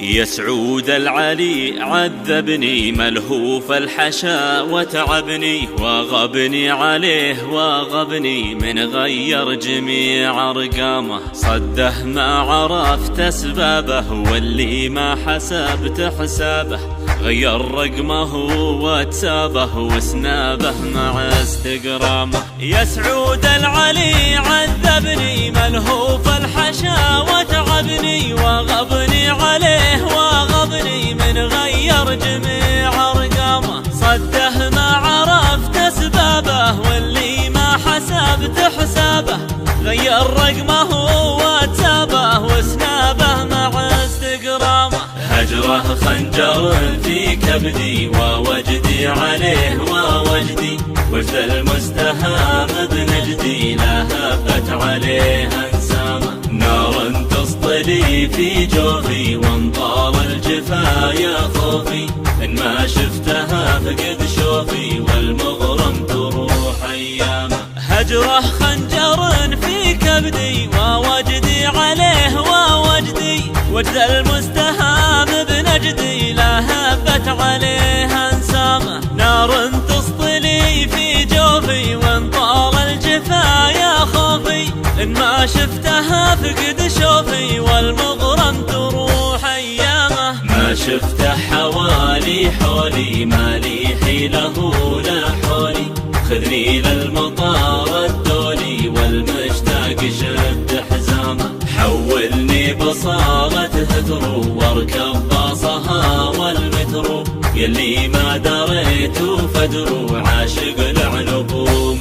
يا سعود العلي عذبني ملهوف الحشا وتعبني، وغبني عليه وغبني من غير جميع ارقامه. صده ما عرفت اسبابه واللي ما حسبت حسابه، غير رقمه واتسابه وسنابه مع استقرامه. يا سعود العلي عذبني ملهوف الحشا وتعبني، وغبني عليه وغبني من غير جميع ارقامه. صده ما عرفت اسبابه واللي ما حسبت حسابه، غير رقمه واتسابه وسنابه مع استقرامه. هجره خنجر في كبدي ووجدي عليه ووجدي، وجد المستهام بنجدي لهفت عليه انسامه. نار تسطلي في جوفي وانطال الجفا يا خوفي، ان ما شفتها فقد شوفي والمغرم تروح ايامه. هجره خنجر في كبدي ووجدي عليه ووجدي، وجد المستهام بنجدي لهفت عليه انسامه. نار تسطلي في جوفي وانطال الجفا يا خوفي، ان ما شفتها فقد شوفي والمغرم تروح ايامه. ما شفته حوالي حولي ما لي حيله لا حولي، خذني للمطار الدولي والمشتاق شد حزامه. حولني بصالة هترو واركب باصها والمترو، يلي ما دريت فدرو عاشق العنب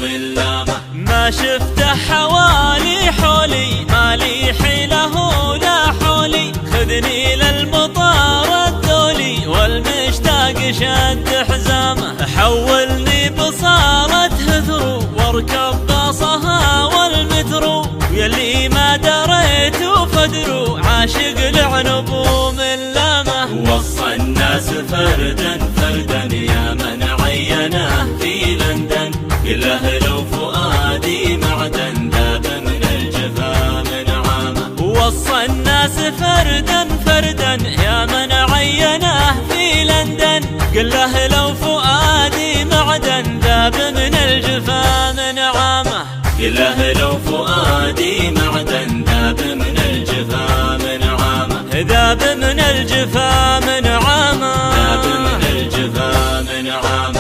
من لامه. ما شفته حوالي حولي ما لي حيله لا حولي، خذني للمطار الدولي والمشتاق شد حزامه. حولني بصالة هثرو واركب باصها والمترو، يلي ما دريت فدرو عاشق العنب من لامه. وصى الناس فردا فردا يا من عينه في لندن، قله لو فؤادي معدن ذاب من الجفا من عامه. وصى الناس فردا فردا يا من عينه في لندن، قله لو فؤادي معدن ذاب من الجفا من عامه. قله لو فؤادي معدن ذاب من الجفا من عامه. ذاب من الجفا من عامه. ذاب من الجفا من عامه.